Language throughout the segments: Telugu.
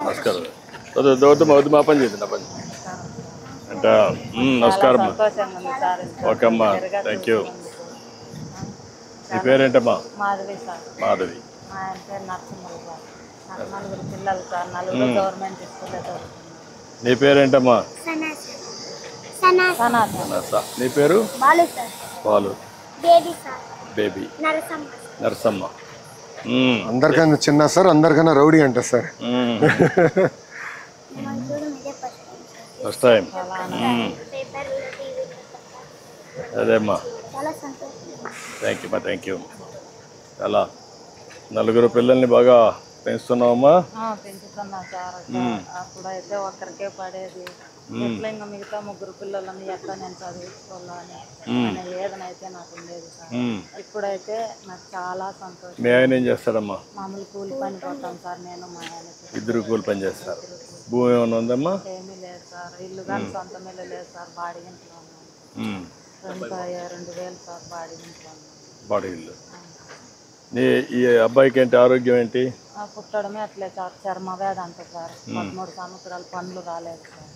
నమస్కారం. వద్దు మా పని చేద్దాం, నా పని అంటే. నమస్కారం. ఓకే అమ్మా, థ్యాంక్ యూ. నీ పేరేంటమ్మా? మాధవి సార్. మాధవి. మా ఆయన పేరు నరసింహులు సార్. నాకు 4 పిల్లలు సార్, 4 గవర్నమెంట్ స్కూల్లో చదువుతున్నారు. నీ పేరేంటమ్మా? సనాత. నీ పేరు? Balu sir. Balu. Baby sir. Baby. Narasamma. Narasamma. అందరికన్నా చిన్న సార్, అందరికన్నా రౌడీ అంట సార్. First time. అదే అమ్మా, థ్యాంక్ యూ అమ్మా, థ్యాంక్ యూ. చాలా 4 పిల్లల్ని బాగా పెంచుతున్నావమ్మా? పెంచుతున్నా సార్. అప్పుడైతే ఒక్కరికే పడేది. ఎట్లా ఇంకా మిగతా 3 పిల్లలని ఎట్లా నేను చదివించుకోవాలని ఏదనైతే నాకు ఉండేది సార్. ఇప్పుడైతే నాకు చాలా సంతోషం. మీ ఆయన ఏం చేస్తారమ్మా? మామూలు కూలి పని పోతాం సార్, నేను మా ఆయన. 2 కూలి పని చేస్తారు. భూమి ఏమైనా ఉందమ్మా? ఏమీ లేదు సార్. ఇల్లు కానీ సొంతం ఇల్లు లేదు సార్, బాడిగింట్లో ఉన్నాను. 2,000 సార్ బాడిగింట్లో ఉన్నాను. బాడీ ఇల్లు. ఈ అబ్బాయికి ఏంటి ఆరోగ్యం ఏంటి? పుట్టడమే అట్లే సార్, చర్మ వ్యాధి అంట సార్. 13 సంవత్సరాలు పనులు రాలేదు సార్.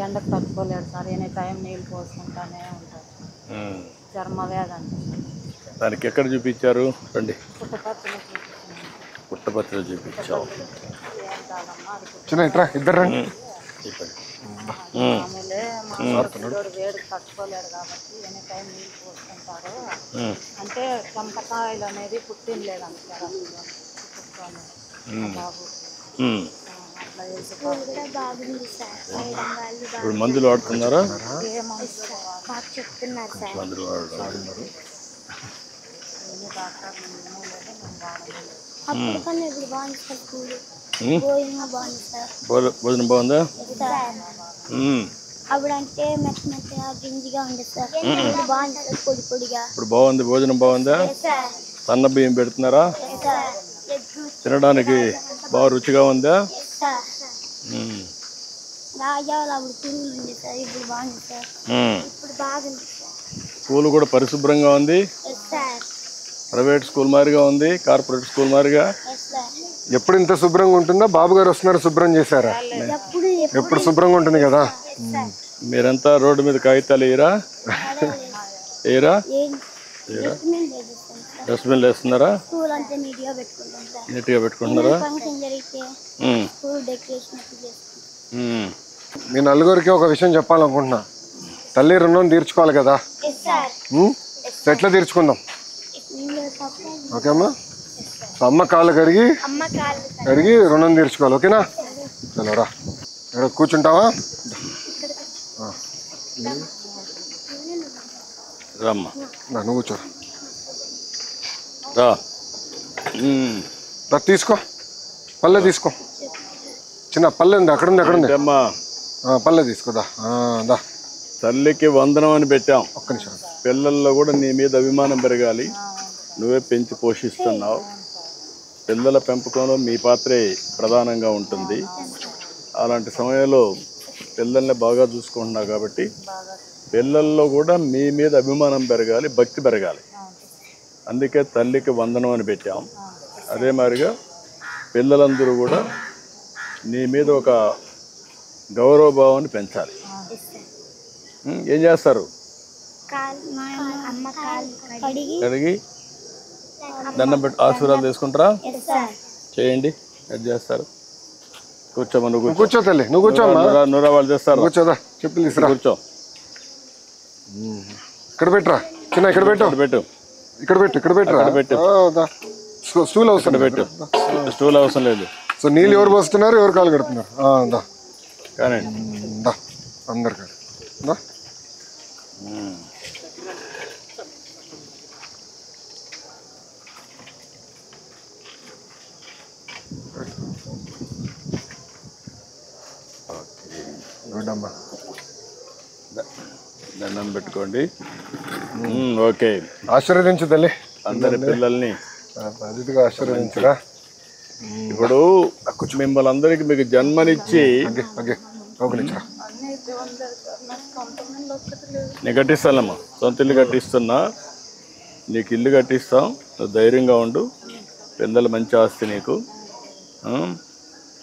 ఎండకు తట్టుకోలేడు సార్, ఎనీ టైం నీళ్ళు పోసుకుంటానే ఉంటారు. చర్మ వ్యాధి అంట. దానికి ఎక్కడ చూపించారు? రండి. పుట్టపర్తిలో పుట్టపర్తిలో చూపించావు. ఏం కాదమ్మా, అది చిన్న ఇట్రా, ఇద్దరు రండి. మామూలే. మా పిల్లోడు వేడికి తట్టుకోలేడు కాబట్టి ఎనీ టైం నీళ్ళు పోసుకుంటారు. అంటే చెంపకాయలు అనేది పుట్టింది లేదంట సార్ అసలు బాబు. అట్లా ఇప్పుడు మందులు వాడుతున్నారా? చెప్తున్నారు సార్. మందులు వాడుతున్నారు. అప్పటికన్నా ఇప్పుడు బాగుంది సార్. స్కూల్ బాగుంది సార్. భోజనం బాగుందా? అప్పుడంటే మెత్తగా గింజిగా ఉండదు సార్. ఇప్పుడు బాగుంది సార్, పొడి పొడిగా. ఇప్పుడు బాగుంది, భోజనం బాగుందా? సన్న బియ్యం పెడుతున్నారా? తినడానికి బాగా రుచిగా ఉందా? రాజాలు అప్పుడు పురుగులు ఉంది సార్, ఇప్పుడు బాగుంది సార్. ఇప్పుడు బాగుంది సార్. స్కూల్ కూడా పరిశుభ్రంగా ఉంది. ప్రైవేట్ స్కూల్ మాదిరిగా ఉంది, కార్పొరేట్ స్కూల్ మాదిరిగా. ఎప్పుడు ఇంత శుభ్రంగా ఉంటుందా? బాబు గారు వస్తున్నారు, శుభ్రం చేశారా? ఎప్పుడు శుభ్రంగా ఉంటుంది కదా. మీరంతా రోడ్డు మీద కాగితాలు వేయరా? వేయరా? డస్ట్బిన్లు వేస్తున్నారా? నీట్గా పెట్టుకుంటున్నారా? మీ 4గురికి ఒక విషయం చెప్పాలనుకుంటున్నా. తల్లి రుణం తీర్చుకోవాలి కదా. ఎట్లా తీర్చుకుందాం? ఓకే అమ్మా. అమ్మ కాళ్ళు కడిగి రుణం తీర్చుకోవాలి. ఓకేనా? చలోరా, ఇక్కడ కూర్చుంటావా? రమ్మా, నువ్వు కూర్చో. తీసుకో, పల్లె తీసుకో. చిన్న పల్లె ఉంది, అక్కడ ఉంది. పల్లె తీసుకోదా. తల్లికి వందనం అని పెట్టాం. ఒక్క నిమిషం. పిల్లల్లో కూడా నీ మీద అభిమానం పెరగాలి. నువ్వే పెంచి పోషిస్తున్నావు. పిల్లల పెంపకంలో మీ పాత్రే ప్రధానంగా ఉంటుంది. అలాంటి సమయంలో పిల్లల్ని బాగా చూసుకుంటున్నావు కాబట్టి పిల్లల్లో కూడా మీ మీద అభిమానం పెరగాలి, భక్తి పెరగాలి. అందుకే తల్లికి వందనం అని పెట్టాం. అదే మాదిరిగా పిల్లలందరూ కూడా నీ మీద ఒక గౌరవభావాన్ని పెంచాలి. ఏం చేస్తారు? కడిగి దండం పెట్టి ఆశీర్వాదం తీసుకుంటారా? చేయండి. ఎడ్ చేస్తారు. కూర్చోమా. నువ్వు కూర్చో తల్లి, నువ్వు కూర్చో. నూరా వాళ్ళు చేస్తారు. కూర్చోదా, చెప్పులు తీసుకురా. కూర్చో. ఇక్కడ పెట్టరా చిన్న, ఇక్కడ పెట్టు. ఇక్కడ పెట్టు. స్టూల్ అవసరం పెట్టు. స్టూల్ అవసరం లేదు. సో నీళ్ళు ఎవరు పోస్తున్నారు, ఎవరు కాలు కడుతున్నారు? కానీ అందరు కాదు. దండం పెట్టుకోండి. ఓకే. ఆశీర్వదించు తల్లి అందరి పిల్లల్ని. అతిథిగా ఆశీర్వదించరా. ఇప్పుడు మిమ్మల్ని అందరికి మీకు జన్మనిచ్చి నేను కట్టిస్తానమ్మా, సొంత ఇల్లు కట్టిస్తున్నా, నీకు ఇల్లు కట్టిస్తాం, నువ్వు ధైర్యంగా ఉండు. పిల్లలు మంచి ఆస్తి నీకు,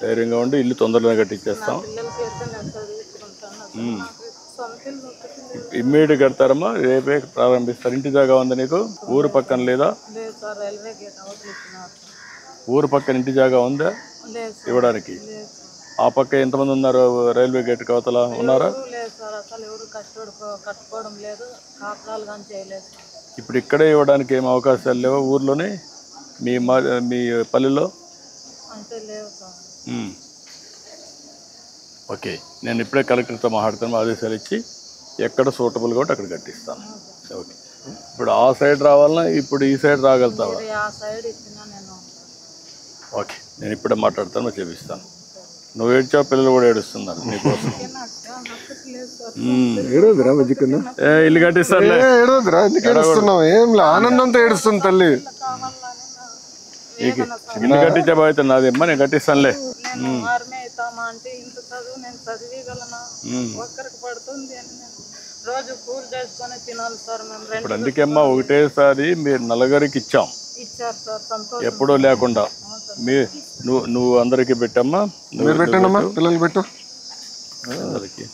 ధైర్యంగా ఉండు. ఇల్లు తొందరగా కట్టించేస్తాం. ఇమ్మీడియట్ కడతారమ్మా, రేపే ప్రారంభిస్తారు. ఇంటి జాగా ఉందా నీకు? ఊరు పక్కన లేదా? ఊరు పక్కన ఇంటి జాగా ఉందా ఇవ్వడానికి? ఆ పక్క ఎంతమంది ఉన్నారు? రైల్వే గేట్ కవతల ఉన్నారా? ఇప్పుడు ఇక్కడే ఇవ్వడానికి ఏం అవకాశాలు లేవా ఊర్లోనే, మీ పల్లెలో? ఓకే, నేను ఇప్పుడే కలెక్టర్తో మాట్లాడుతాను, ఆదేశాలు ఇచ్చి ఎక్కడ సూటబుల్ కాబట్టి అక్కడ కట్టిస్తాను. ఓకే, ఇప్పుడు ఆ సైడ్ రావాలన్నా ఇప్పుడు ఈ సైడ్ రాగలుగుతావా? ఓకే, నేను ఇప్పుడే మాట్లాడతాను, చేపిస్తాను. నువ్వు ఏడ్చావు, పిల్లలు కూడా ఏడుస్తున్నారు నీకోసం. ఇల్లు కట్టిస్తాను. ఏం ఆనందంతో ఏడుస్తుంది తల్లి. ఇల్లు కట్టించే బాధ్యత నాదేమ్మా, నేను కట్టిస్తానులే. ఇప్పుడు అందుకేమ్మా ఒకటేసారి మీరు నలుగురికి ఇచ్చాం, ఎప్పుడూ లేకుండా. నువ్వు అందరికి పెట్టమ్మా, మీరు పెట్టండమ్మా, పిల్లలు పెట్టు అందరికి.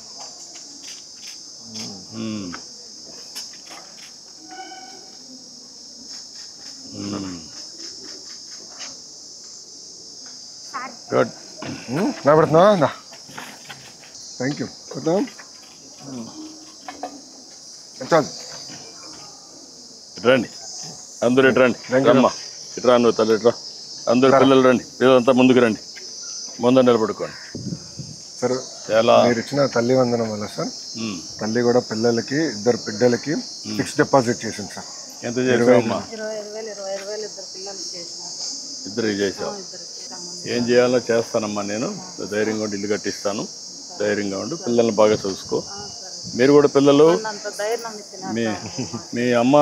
గుడ్, నా పెడుతున్నా. Thank you. రండి అందరూ, ఇటు రండి. అమ్మా ఇటు రా, నువ్వు తల్లి ఇటు రా. అందరు పిల్లలు రండి, పిల్లలంతా ముందుకు రండి, ముందు నిలబడుకోండి. సార్, చాలా మీరు ఇచ్చిన తల్లి వందనం వల్ల సార్, తల్లి కూడా పిల్లలకి, ఇద్దరు బిడ్డలకి ఫిక్స్డ్ డిపాజిట్ చేసింది సార్. ఎంత చేసావమ్మా? ఇద్దరు చేసావు. ఏం చేయాలో చేస్తానమ్మా నేను. ధైర్యంగా ఉండి ఇల్లు కట్టిస్తాను, ధైర్యంగా ఉండు. పిల్లల్ని బాగా చూసుకో. మీరు కూడా పిల్లలు, మీ అమ్మ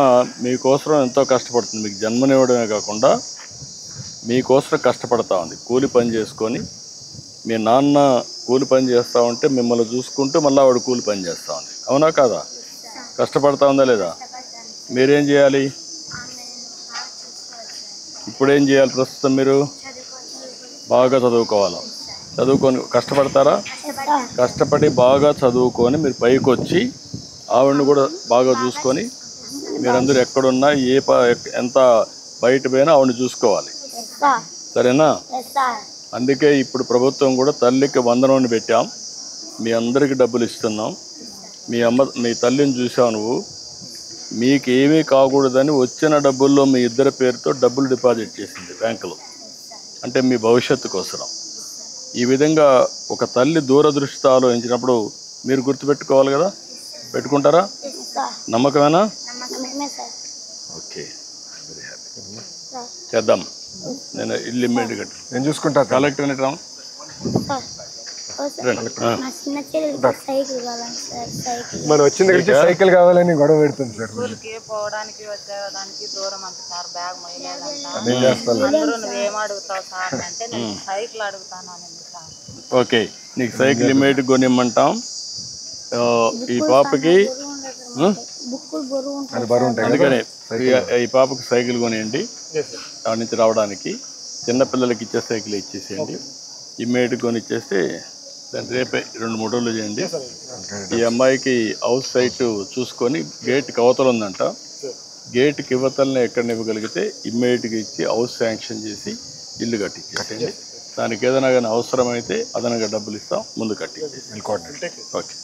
మీకోసం ఎంతో కష్టపడుతుంది. మీకు జన్మనివ్వడమే కాకుండా మీకోసం కష్టపడతా ఉంది. కూలి పని చేసుకొని, మీ నాన్న కూలి పని చేస్తూ ఉంటే మిమ్మల్ని చూసుకుంటూ మళ్ళీ ఆవిడ కూలి పని చేస్తూ ఉంది. అవునా కాదా? కష్టపడతా ఉందా లేదా? మీరేం చేయాలి? ఇప్పుడేం చేయాలి? ప్రస్తుతం మీరు బాగా చదువుకోవాలి. చదువుకొని కష్టపడతారా? కష్టపడి బాగా చదువుకొని మీరు పైకి వచ్చి ఆవిడని కూడా బాగా చూసుకొని, మీరందరూ ఎక్కడున్నా ఎంత బయట పోయినా ఆవిడని చూసుకోవాలి. సరేనా? అందుకే ఇప్పుడు ప్రభుత్వం కూడా తల్లికి వందనాన్ని పెట్టాం. మీ అందరికీ డబ్బులు ఇస్తున్నాం. మీ తల్లిని చూసావు నువ్వు. మీకు ఏమీ కాకూడదని వచ్చిన డబ్బుల్లో మీ ఇద్దరి పేరుతో డబ్బులు డిపాజిట్ చేసింది బ్యాంకులో, అంటే మీ భవిష్యత్తు కోసం. ఈ విధంగా ఒక తల్లి దూరదృష్టితో ఆలోచించినప్పుడు మీరు గుర్తుపెట్టుకోవాలి కదా. పెట్టుకుంటారా? నమ్మకమేనా? Okay, very happy. చేద్దాం. నేను ఇల్లు ఇమ్మీడియట్ కట్టు, నేను చూసుకుంటా. కలెక్టర్ రండి. మరి వచ్చిన దగ్గర సైకిల్ కావాలని గొడవ పెడుతుంది సార్. పోవడానికి వచ్చేదానికి దూరం అంత సార్, బ్యాగ్ మొయ్యలేదంటారు. నువ్వేం అడుగుతావు సార్ అంటే నేను సైకిల్ అడుగుతానండి సార్. ఓకే, నీకు సైకిల్ ఇమ్మీడియట్ కొనిమ్మంటాం. ఈ పాపకి అందుకనే ఈ పాపకి సైకిల్ కొనియండి. దాని నుంచి రావడానికి చిన్నపిల్లలకి ఇచ్చే సైకిల్ ఇచ్చేసేయండి. ఇమ్మీడియట్ కొని ఇచ్చేస్తే దాన్ని రేపే 2-3 రోజులు చేయండి. ఈ అమ్మాయికి హౌస్ సైట్ చూసుకొని గేట్కి అవతల ఉందంట, గేట్కి ఇవతలనే ఎక్కడ ఇవ్వగలిగితే ఇమ్మీడియట్గా ఇచ్చి హౌస్ శాంక్షన్ చేసి ఇల్లు కట్టించేసేయండి. దానికి ఏదైనా కానీ అవసరమైతే అదనంగా డబ్బులు ఇస్తాం, ముందు కట్టించేసి. ఓకే.